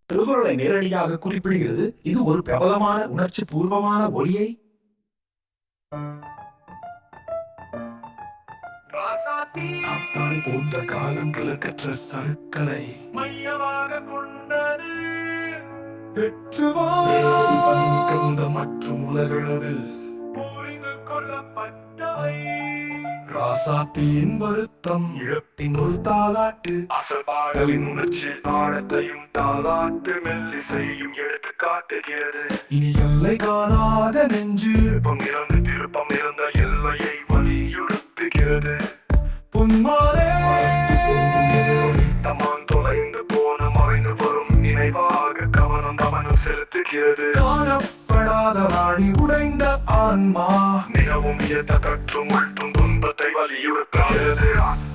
திருக்குறளை நேரடியாக குறிப்பிடுகிறது. இது ஒரு பிரபலமான உணர்ச்சி பூர்வமான ஒளியை போன்ற காலங்களுக்கற்ற சருக்களை மையமாக கொண்டது. மற்றும் உலகளவில் புரிந்து கொள்ளப்பட்டவை. ராசாத்தியின் வருத்தம் இழப்பின் ஒரு தாலாட்டு. அசபாடலின் உணர்ச்சி தாளத்தையும் தாலாட்டு மெல்லிசையும் எடுத்து காட்டுகிறது. இனி எல்லை காணாத நெஞ்சு திருப்பம் இருந்த எல்லையை வலியுறுத்துகிறது. பொன்மாலே தமான் தொலைந்து போன மறைந்து வரும் நினைவாக கவனம் செலுத்துகிறது. காணப்படாத ராணி உடைந்த ஆன்மா மிகவும் வியத்த கற்றும் உள்தும் துன்பத்தை வலியுறுத்துகிறது.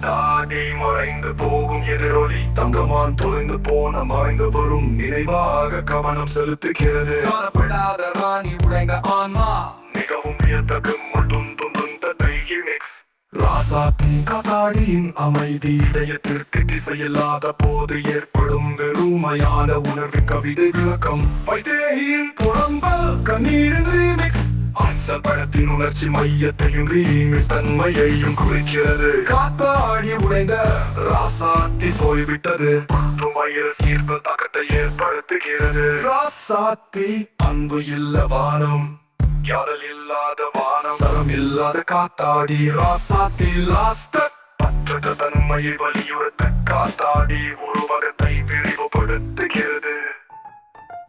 தாடி மறைந்து போகும் எதிரொலி தங்கமான் தொலைந்து போன மறைந்து வரும் நினைவாக கவனம் செலுத்துகிறது. காணப்படாத ராணி உடைந்த ஆன்மா மிகவும் வியத்த உள்தும் துன்பத்தை மிக்ஸ். ராசாத்தி காத்தாடியின் அமைதி இதயத்திற்கு திசையில்லாத போது ஏற்படும் வெறுமையான உணர்வின் கவிதை விளக்கம். வைதேகியின் புறம்பல் கண்ணீரின் ரீமிக்ஸ். அசல் படத்தின் உணர்ச்சி மையத்தையும் ரீமிக்ஸ் தன்மையையும் குறிக்கிறது. காத்தாடி உடைந்த ராசாத்தி போய்விட்டது. வைரஸ் ஈர்ப்பு தாக்கத்தை ஏற்படுத்துகிறது. ராசாத்தி அன்பு இல்ல வானம், யாரல் இல்லாத வானம், சரம் இல்லாத காத்தாடி. ராசாத்தி லாஸ்டர் பற்ற தன்மையை வலியுறுத்த காத்தாடி உருவகத்தை விரிவுபடுத்துகிறது.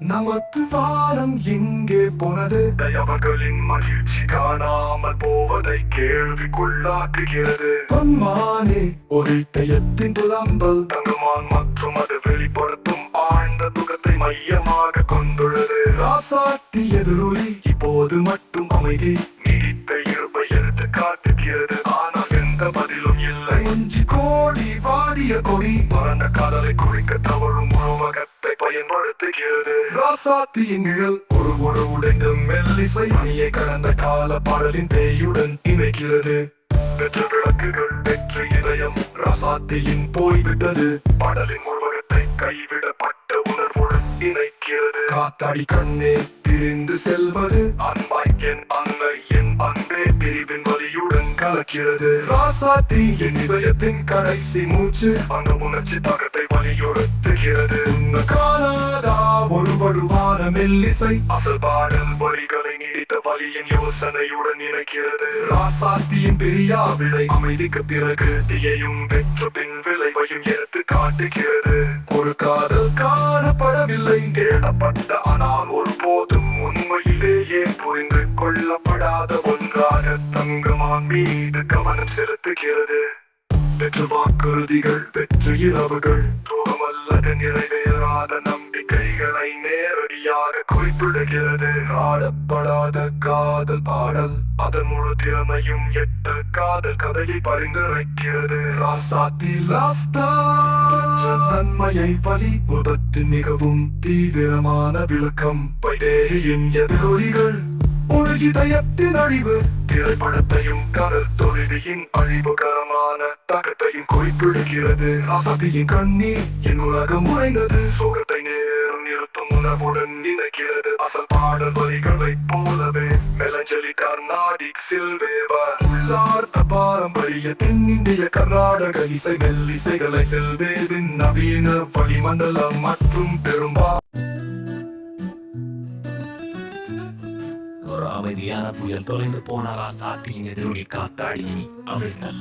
நமது வானம் எங்கே போனது? அவர்களின் மகிழ்ச்சி காணாமல் போவதை கேள்விக்குள்ளாக்குகிறது. பொன்மானே ஒரு இதயத்தின் புலம்பல் தங்கமான் மற்றும் அது வெளிப்படுத்தும் ஆழ்ந்த துக்கத்தை மையமாக கொண்டுள்ளது. ராசாத்தி எதிரொலி இப்போது மட்டும் அமைதி நீடித்த இருப்பை எடுத்து காட்டுகிறது. ஆனால் எந்த பதிலும் இல்லை. கொஞ்சி கோடி வாடிய கொடி பறந்த காதலை குறிக்க தவறும் உருவகத்தை பயன்படுத்துகிறது. ராசாத்தியின் நிழல் ஒரு உடைந்த மெல்லிசை அணியை கடந்த கால பாடலின் பேயுடன் இணைக்கிறது. பெற்ற விளக்குகள் வெற்றி இதயம் ராசாத்தியின் போய்விட்டது. பாடலின் உருவகத்தை கைவிடப்பட்ட உணர்வுடன் இணைக்கிறது. காத்தாடி கண்ணே பிரிந்து செல்வது அன்பாய் என் அன்னை என் அன்பே பிரிவின் வலியுடன் கலக்கிறது. ராசாத்தி என் இதயத்தின் கடைசி மூச்சு அந்த உணர்ச்சி தாக்கத்தை வலியுறுத்துகிறது. காணாதா ஒரு வலுவான மெல்லிசை அசல் பாடல் வரிகளை நீடித்த வலியின் யோசனையுடன் இணைக்கிறது. ராசாத்தியின் பிரியா விளை அமைதிக்கு பிறகு தீயையும் வெற்ற பின் விளைவையும் எடுத்து காட்டுகிறது. ஒரு காதல் காணப்படவில்லை தேடப்பட்ட ஆனால் ஒருபோதும் உண்மையிலேயே புரிந்து கொள்ளப்படாத ஒன்றாக தங்கமான் மீது கவனம் செலுத்துகிறது. வெற்று வாக்குறுதிகள் வெற்று இரவுகள் துரோகமல்லது நிறைவேறாத நம்பிக்கைகளை நேரடியாக குறிப்பிடுகிறது. ஆடப்படாத காதல் பாடல் அதன் முழு திறமையும் எட்ட காதல் கதையை பரிந்துரைக்கிறது. ராசாத்தி லாஸ்டா தன்மையை வலி விபத்து மிகவும் தீவிரமான விளக்கம். வைதேகியின் எதிரொலிகள் ஒரு இதயத்தின் அழிவு திரைப்படத்தையும் கடல் தொழிலின் அழிவுகரமான தாக்கத்தையும் குறிப்பிடுகிறது. ராசாத்தியின் கண்ணீர் என் உலகம் உறைந்தது சோகத்தை நேரம் நிறுத்தும் உணர்வுடன் நினைக்கிறது. அசல் பாடல் வரிகளைப் போலவே மெலஞ்சலி கர்நாடிக் சில்வேவர் உள்ளார்த்த பாரம்பரிய தென்னிந்திய கர்நாடக இசை மெல்லிசைகளை செல்வேவின் நவீன வளிமண்டலம் மற்றும் ஒரு அமைதியான புயல் தொலைந்து போன ராசாத்தியின் எதிரொலி காத்தாடி அவிழ்த்தல்.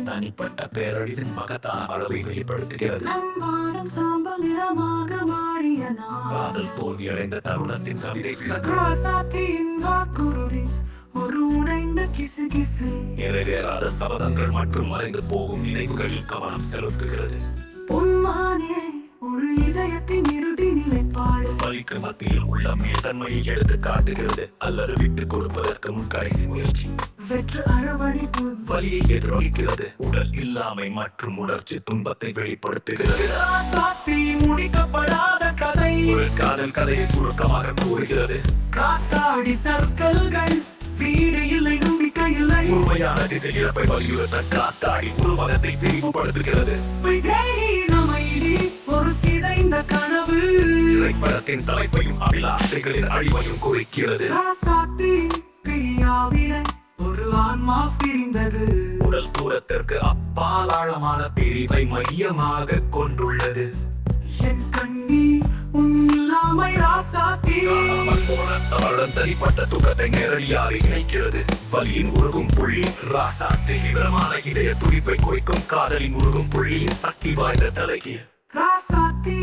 தனிப்பட்ட பேரழிவின் மகத்தான அளவை வெளிப்படுத்துகிறது. காதல் தோல்வியடைந்த தருணத்தின் கவிதை ஒரு உடைந்த கிசுகிசு நிறைவேறாத சபதங்கள் மற்றும் மறைந்து போகும் நினைவுகளில் கவனம் செலுத்துகிறது. பொன்மானே ஒரு இதயத்தின் இறுதி நிலைப்பாடு வலிக்கு மத்தியில் உள்ள மேல்தன்மையை எடுத்து காட்டுகிறது. அல்லது விட்டு கொடுப்பதற்கு முன் கடைசி முயற்சி. வெற்று அரவணைப்பு வலியை எதிரொலிக்கிறது. உடல் இல்லாமை மற்றும் உணர்ச்சி துன்பத்தை வெளிப்படுத்துகிறது. ராசாத்தி முடிக்கப்படாத கதை ஒரு காதல் கதையை சுருக்கமாக கூறுகிறது. காத்தாடி சர்க்கல்கள் வீடு இல்லை நம்பிக்கை இல்லை உண்மையான திசை இழப்பை வலியுறுத்த காத்தாடி உருவகத்தை விரிவுபடுத்துகிறது. வைதேகி அமைதி படத்தின் தலைப்பையும் அபிலாஷைகளின் அழிவையும் குறிக்கிறது. ராசாத்தி பிரியாவிட ஒரு ஆன்மா பிரிந்தது. உடல் தூரத்திற்கு அப்பால் ஆழமான பிரிவை மையமாக கொண்டுள்ளது. என் கண்ணி உன் இல்லாமை ராசாத்தி. காணாமல் போன அவளுடன் தனிப்பட்ட துக்கத்தை நேரடியாக இணைக்கிறது. வலியின் உருகும் புள்ளி ராசாத்தி. தீவிரமான இதய துடிப்பை குறிக்கும் காதலின் உருகும் புள்ளியின் சக்தி வாய்ந்த தலைகீழ். ராசாத்தி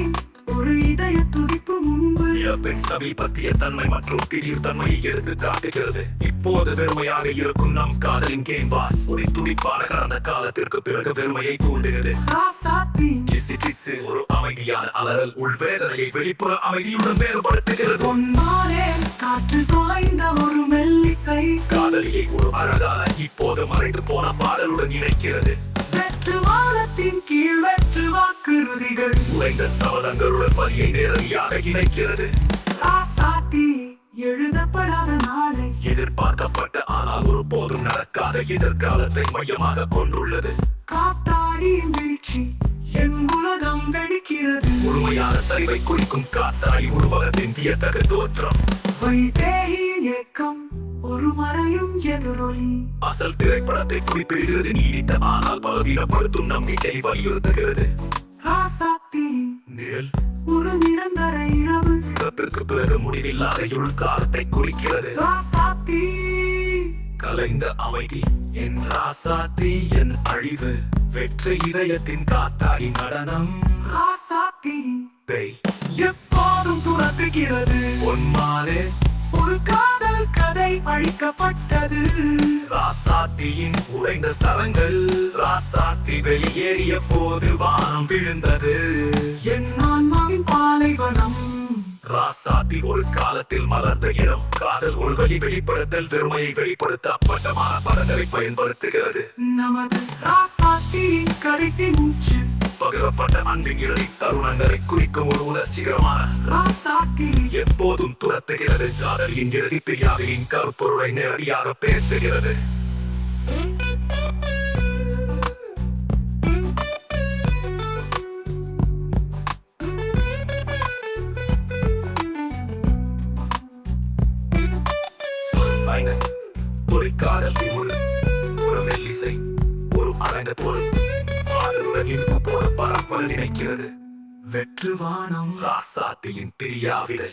ஒரு இதய துடிப்பு முன்பு இழப்பின் சமீபத்திய தன்மை மற்றும் திடீர் தன்மையை எடுத்து காட்டுகிறது. இப்போது வெறுமையாக இருக்கும் நம் காதலின் கேன்வாஸ் ஒரு துடிப்பான கடந்த காலத்திற்கு பிறகு வெறுமையை தூண்டுகிறது. ராசாத்தி கிசு கிசு ஒரு அமைதியான அலறல் உள்வேதனையை வெளிப்புற அமைதியுடன் வேறுபடுத்துகிறது. பொன்மானே காற்று தொலைந்த ஒரு மெல்லிசை காதலியை ஒரு அழகான இப்போது மறைந்து போன பாடலுடன் இணைக்கிறது. வெற்று வானத்தின் கீழ் வெற்று வாக்குறுதிகள் உறைந்த சபதங்களுடன் வலியை நேரடியாக இணைக்கிறது. ராசாத்தி எழுதப்படாத நாளை எதிர்பார்க்கப்பட்ட ஆனால் ஒருபோதும் நடக்காத எதிர்காலத்தை மையமாக கொண்டுள்ளது. காத்தாடியின் வீழ்ச்சி என் உலகம் வெடிக்கிறது. முழுமையான சரிவை குறிக்கும் காத்தாடி உருவகத்தின் வியத்தகு தோற்றம். வைதேகியின் ஏக்கம் ஒரு மறையும் எதிரொலி. அசல் திரைப்படத்தை குறிப்பிடுகிறது. நீடித்த ஆனால் பலவீனப்படுத்தும் நம்பிக்கை வலியுறுத்துகிறது. ராசாத்தி நிழல் ஒரு நிரந்தர இரவு இறப்பிற்கு பிறகு முடிவில்லாத இருள் காலத்தை குறிக்கிறது. ராசாத்தி கலைந்த அமைதி என் ராசாத்தி என் அழிவு. வெற்று இதயத்தின் காத்தாடி நடனம். ராசாத்தி பேய் எப்போதும் துரத்துகிறது. பொன்மானே ஒரு காதல் கதை அழிக்கப்பட்டது. ராசாத்தியின் உடைந்த சரங்கள். ராசாத்தி வெளியேறிய போது வானம் விழுந்தது. என் ஆன்மாவின் பாலைவனம் ராசாத்தி ஒரு காலத்தில் மலர்ந்த இடம். காதல் ஒரு வழி வெளிப்படுத்தல் வெறுமையை வெளிப்படுத்த அப்பட்டமான படங்களை பயன்படுத்துகிறது. நமது ராசாத்தியின் கடைசி மூச்சு பகிரப்பட்ட அன்பின் இறுதி தருணங்களை குறிக்கும் ஒரு உணர்ச்சிகரமான ராசாத்தி எப்போதும் துரத்துகிறது. காதலின் இறுதி பிரியாவின் கருப்பொருளை நேரடியாக பேசுகிறது. ஒரு காதலின் ஒரு மெல்லிசை ஒரு அடங்க பொருள் காதலுடன் இன்பு போல பரப்பல நினைக்கிறது. வெற்று வானம் ராசாத்தியின் பிரியாவிடை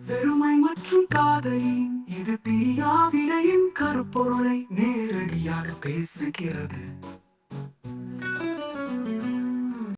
வெறுமை மற்றும் காதலின் இது பிரியாவிடையின் கருப்பொருளை நேரடியாக பேசுகிறது.